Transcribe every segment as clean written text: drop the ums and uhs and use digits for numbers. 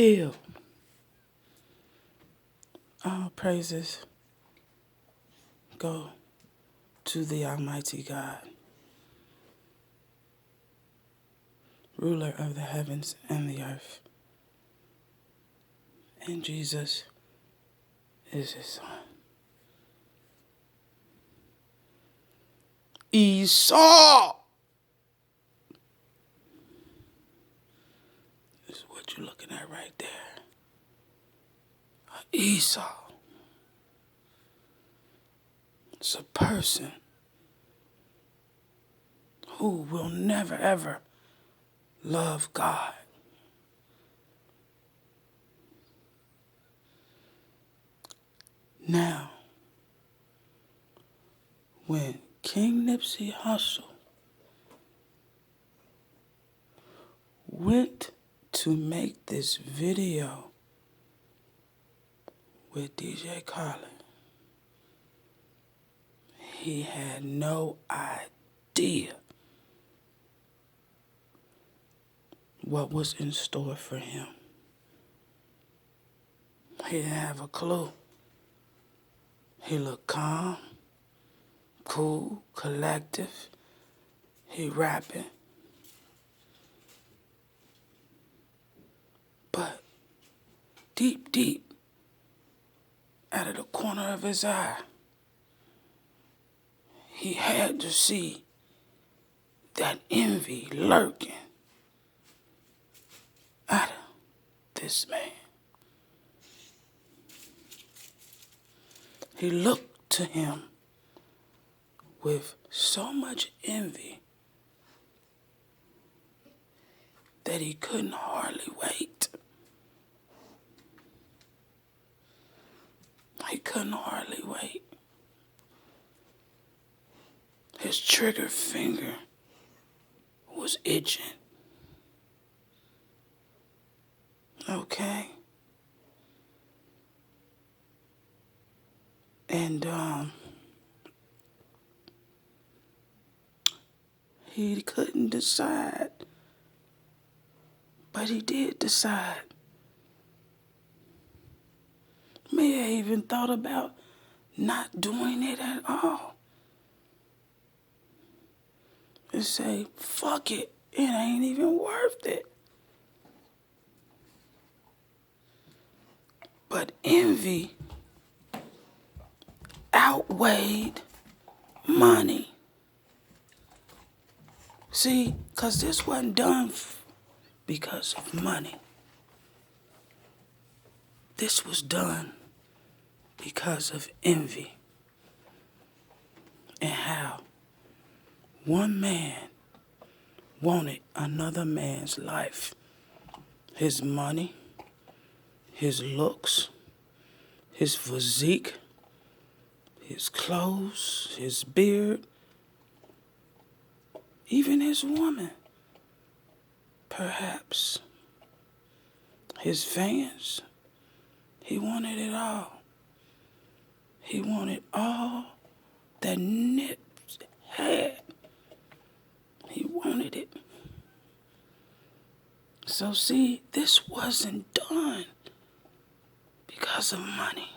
healed. All praises go to the Almighty God, ruler of the heavens and the earth. And Jesus is his son. Esau is what you're looking at right there. Esau. It's a person who will never ever love God. Now, when King Nipsey Hussle went to make this video with DJ Khaled, he had no idea what was in store for him. He didn't have a clue. He looked calm, cool, collective. He rapping. But deep, deep, out of the corner of his eye, he had to see that envy lurking out of this man. He looked to him with so much envy that he couldn't hardly wait. He couldn't hardly wait. His trigger finger was itching. Okay? And he couldn't decide. But he did decide. May have even thought about not doing it at all. And say, fuck it, it ain't even worth it. But envy outweighed money. See, because this wasn't done because of money. This was done because of envy. And how one man wanted another man's life. His money, his looks, his physique, his clothes, his beard, even his woman, perhaps. His fans, he wanted it all. He wanted all that Nipsey had. He wanted it. So see, this wasn't done because of money.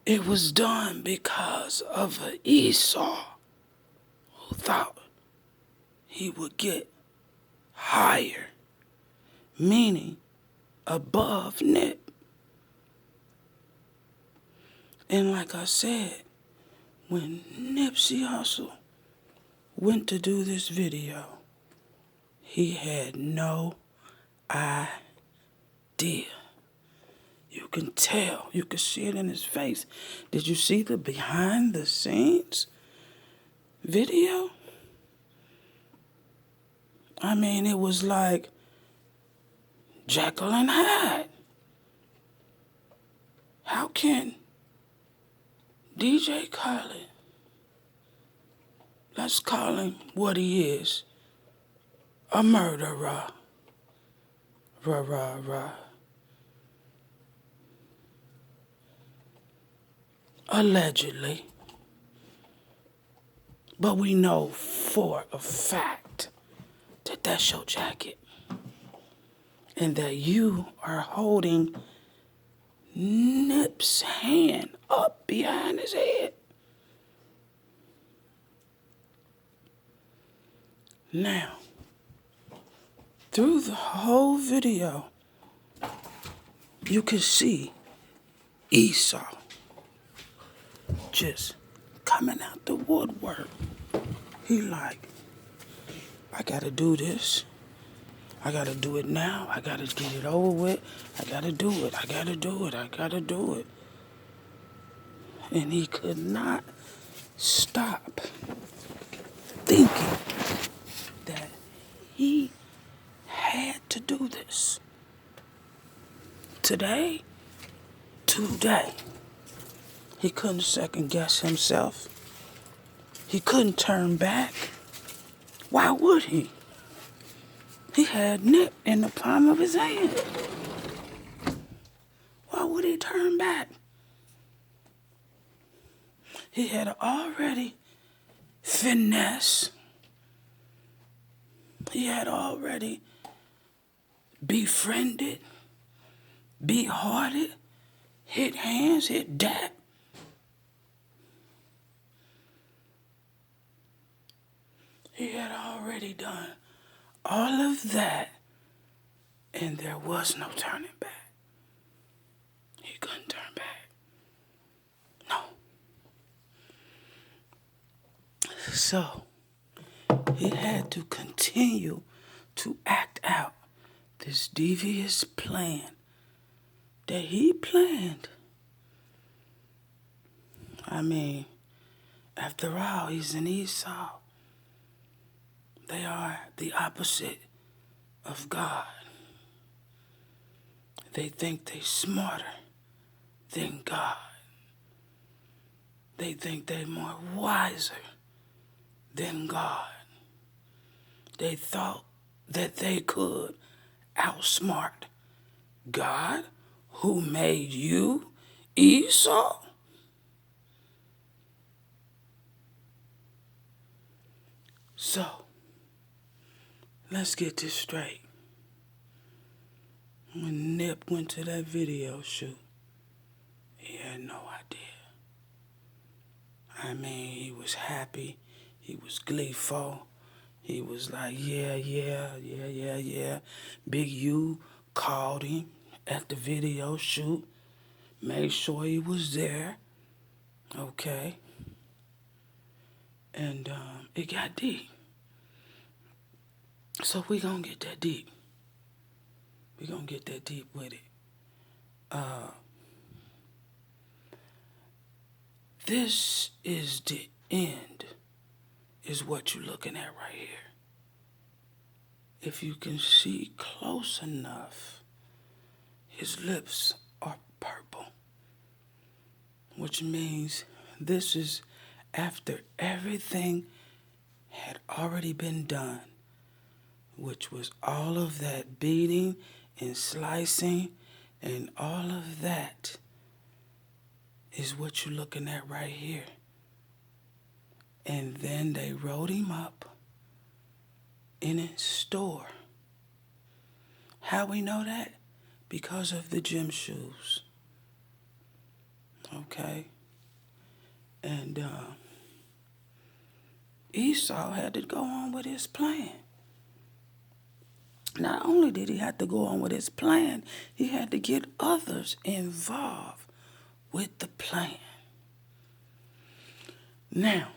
It was done because of an Esau who thought he would get higher, meaning above Nip. And like I said, when Nipsey Hussle went to do this video, he had no idea. You can tell, you can see it in his face. Did you see the behind the scenes video? I mean, it was like Jekyll and Hyde. How can DJ Khaled, let's call him what he is, a murderer, allegedly, but we know for a fact that that's your jacket and that you are holding Nip's hand up behind his head. Now, through the whole video, you can see Esau just coming out the woodwork. He like, I gotta do this. I gotta do it now. I gotta get it over with. I gotta do it. I gotta do it. I gotta do it. And he could not stop thinking that he had to do this. Today, he couldn't second guess himself. He couldn't turn back. Why would he? He had Nip in the palm of his hand. Why would he turn back? He had already finessed. He had already befriended, behearted, hit hands, hit dap. He had already done all of that, and there was no turning back. He couldn't turn back. No. So, he had to continue to act out this devious plan that he planned. I mean, after all, he's an Esau. They are the opposite of God. They think they're smarter than God. They think they're more wiser than God. They thought that they could outsmart God, who made you, Esau. So, let's get this straight. When Nip went to that video shoot, he had no idea. I mean, he was happy. He was gleeful. He was like, yeah. Big U called him at the video shoot, made sure he was there, okay? And it got deep. So we gonna get that deep. We gonna get that deep with it. This is the end, is what you're looking at right here. If you can see close enough, his lips are purple, which means this is after everything had already been done, which was all of that beating and slicing and all of that is what you're looking at right here. And then they wrote him up in a store. How we know that? Because of the gym shoes. Okay? And Esau had to go on with his plan. Not only did he have to go on with his plan, he had to get others involved with the plan. Now,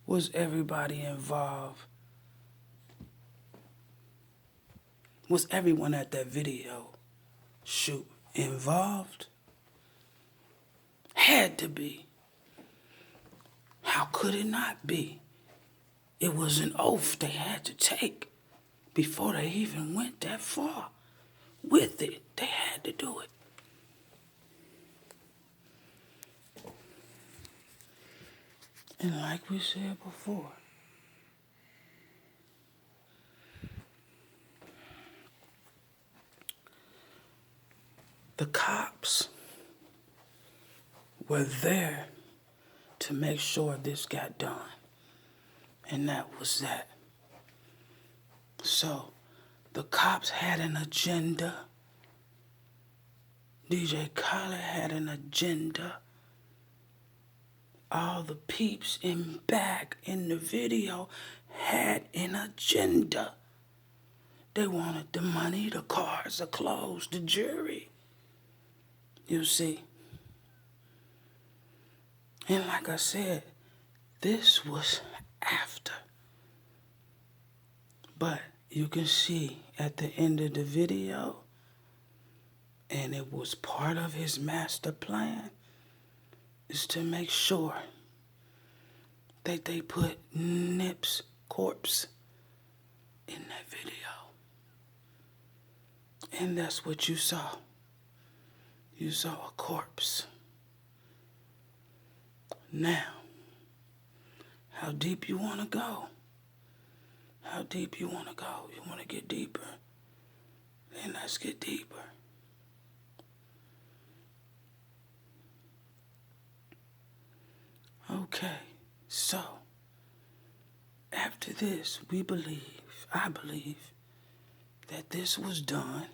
was everybody involved? Was everyone at that video shoot involved? Had to be. How could it not be? It was an oath they had to take before they even went that far with it. They had to do it. And like we said before, the cops were there to make sure this got done. And that was that. So the cops had an agenda. DJ Khaled had an agenda. All the peeps in back in the video had an agenda. They wanted the money, the cars, the clothes, the jewelry. You see? And like I said, this was after. But you can see at the end of the video, and it was part of his master plan, is to make sure that they put Nip's corpse in that video. And that's what you saw. You saw a corpse. Now, how deep you want to go? How deep you want to go? You want to get deeper? Then let's get deeper. Okay, so after this, I believe, that this was done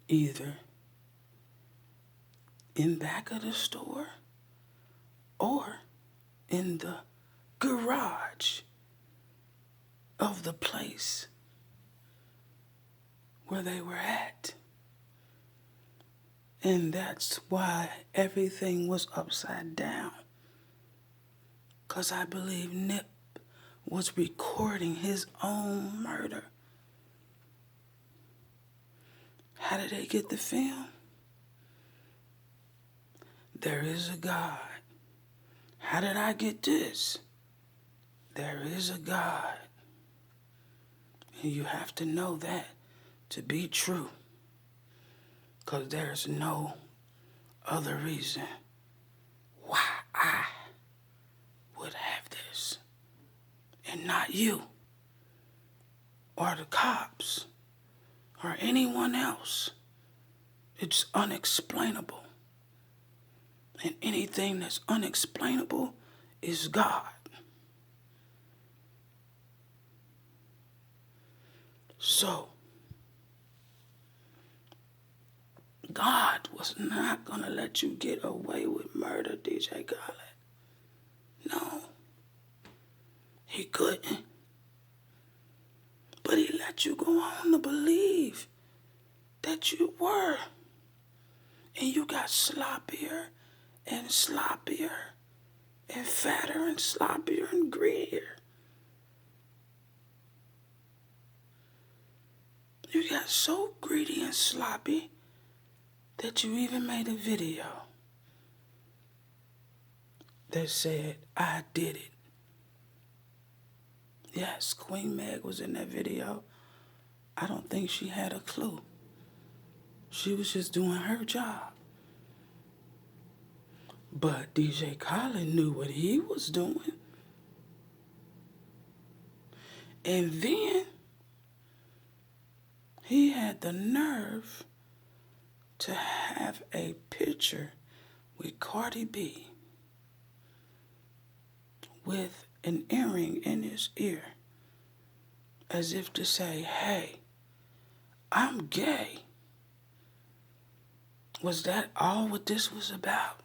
either in back of the store or in the garage of the place where they were at. And that's why everything was upside down. 'Cause I believe Nip was recording his own murder. How did they get the film? There is a God. How did I get this? There is a God. And you have to know that to be true. 'Cause there's no other reason why I would have this. And not you, or the cops, or anyone else. It's unexplainable. And anything that's unexplainable is God. So, God was not going to let you get away with murder, DJ Khaled. No. He couldn't. But he let you go on to believe that you were. And you got sloppier and sloppier and fatter and sloppier and greedier. You got so greedy and sloppy that you even made a video that said, I did it. Yes, Queen Meg was in that video. I don't think she had a clue. She was just doing her job. But DJ Khaled knew what he was doing. And then he had the nerve to have a picture with Cardi B with an earring in his ear, as if to say, hey, I'm gay. Was that all what this was about?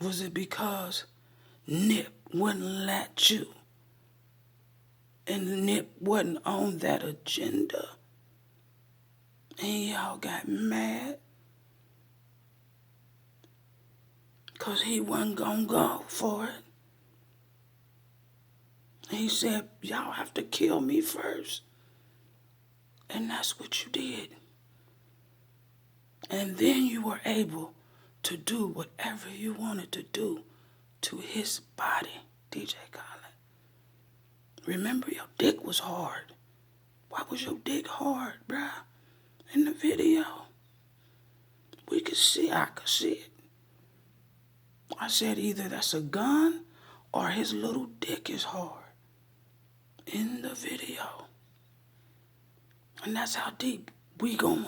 Was it because Nip wouldn't let you? And Nip wasn't on that agenda? And y'all got mad? 'Cause he wasn't gonna go for it. He said, y'all have to kill me first. And that's what you did. And then you were able to do whatever you wanted to do to his body, DJ Khaled. Remember, your dick was hard. Why was your dick hard, bruh? In the video. I could see it. I said either that's a gun or his little dick is hard. In the video. And that's how deep we going.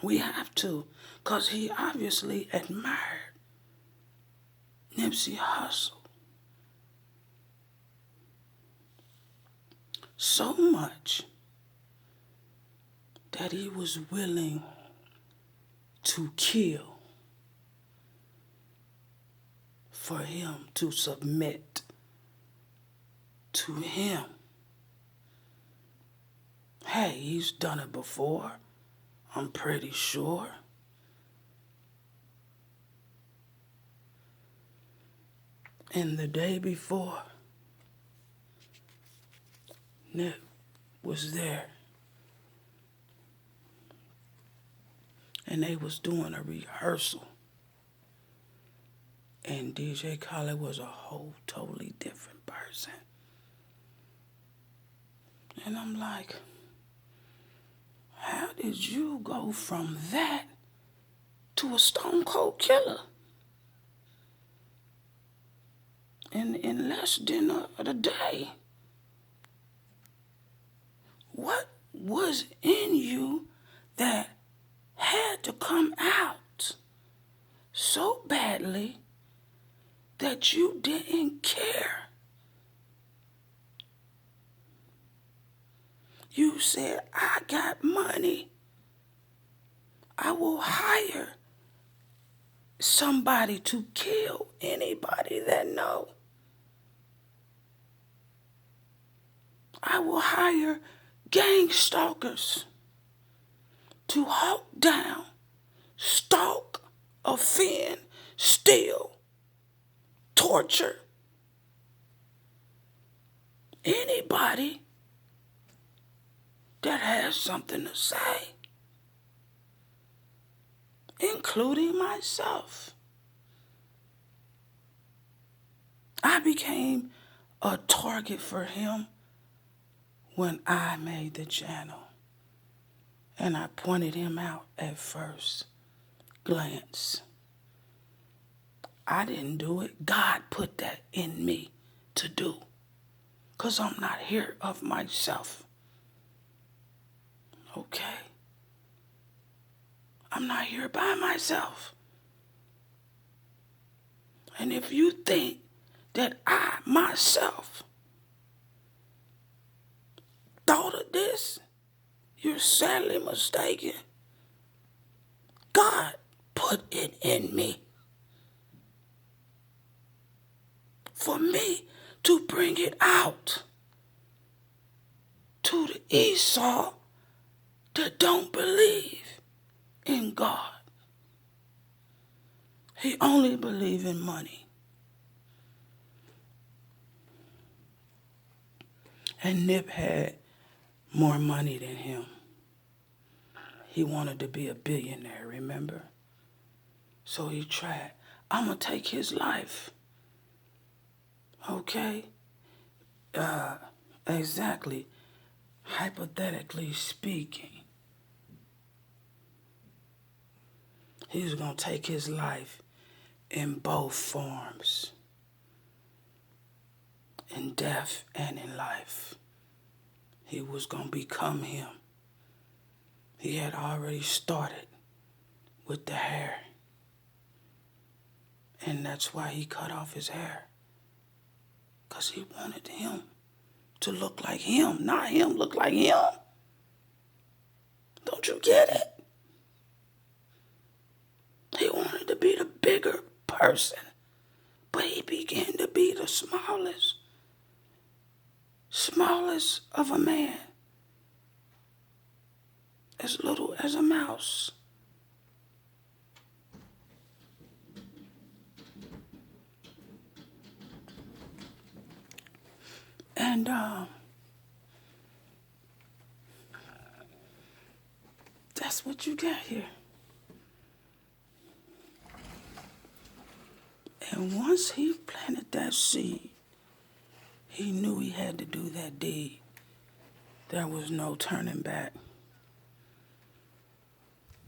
We have to, because he obviously admired Nipsey Hussle so much that he was willing to kill for him to submit to him. Hey, he's done it before, I'm pretty sure. And the day before, Nip was there. And they was doing a rehearsal. And DJ Khaled was a whole totally different person. And I'm like, how did you go from that to a stone cold killer in less than a day? What was in you that had to come out so badly that you didn't care? You said, I got money. I will hire somebody to kill anybody that know. I will hire gang stalkers to hawk down, stalk, offend, steal, torture anybody that has something to say, including myself. I became a target for him when I made the channel. And I pointed him out at first glance. I didn't do it. God put that in me to do. Because I'm not here of myself. Okay? I'm not here by myself. And if you think that I, myself, thought of this, you're sadly mistaken. God put it in me for me to bring it out to the Esau that don't believe in God. He only believes in money. And Nip had more money than him. He wanted to be a billionaire, remember? So he tried. I'm going to take his life. Okay? Exactly. Hypothetically speaking, he's going to take his life in both forms. In death and in life. He was going to become him. He had already started with the hair. And that's why he cut off his hair. Because he wanted him to look like him, not him look like him. Don't you get it? He wanted to be the bigger person, but he began to be the smallest of a man, as little as a mouse. And that's what you got here. And once he planted that seed, he knew he had to do that deed. There was no turning back.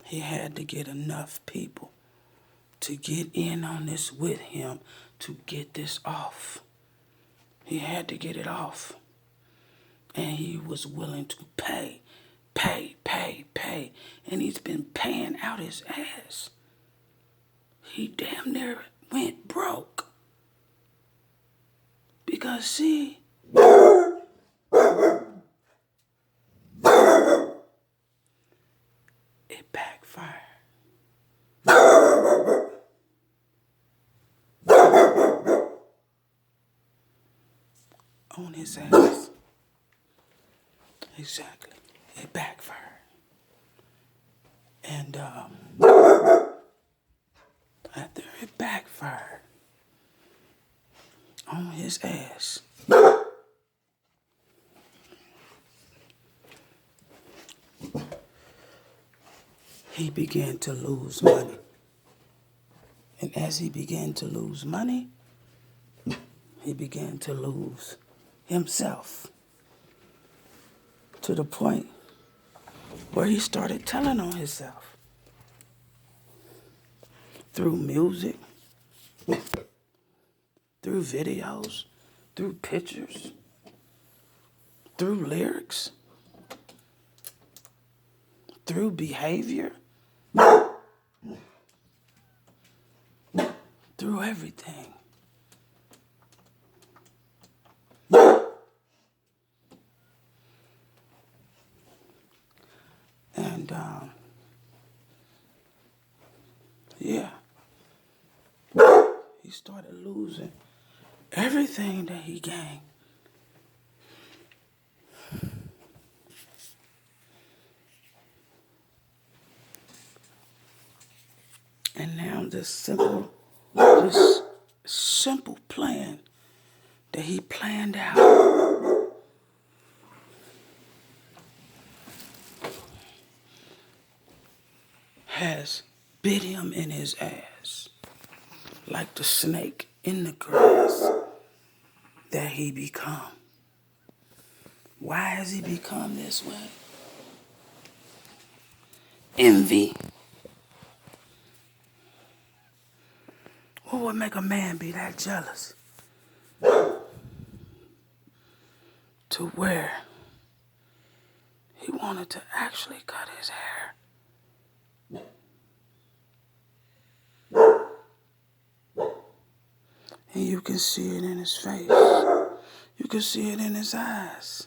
He had to get enough people to get in on this with him to get this off. He had to get it off. And he was willing to pay pay, pay, pay. And he's been paying out his ass. He damn near went broke. Because, see, it backfired on his ass. Exactly. It backfired. And after it backfired on his ass, he began to lose money. And as he began to lose money, he began to lose himself to the point where he started telling on himself through music, through videos, through pictures, through lyrics, through behavior, through everything. And, yeah, he started losing everything that he gained. And now this simple plan that he planned out has bit him in his ass like the snake in the grass that he become. Why has he become this way? Envy. What would make a man be that jealous? To where he wanted to actually cut his hair. And you can see it in his face. You can see it in his eyes.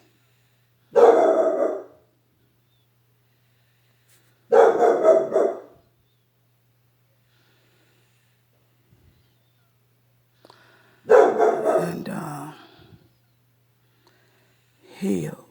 And heal.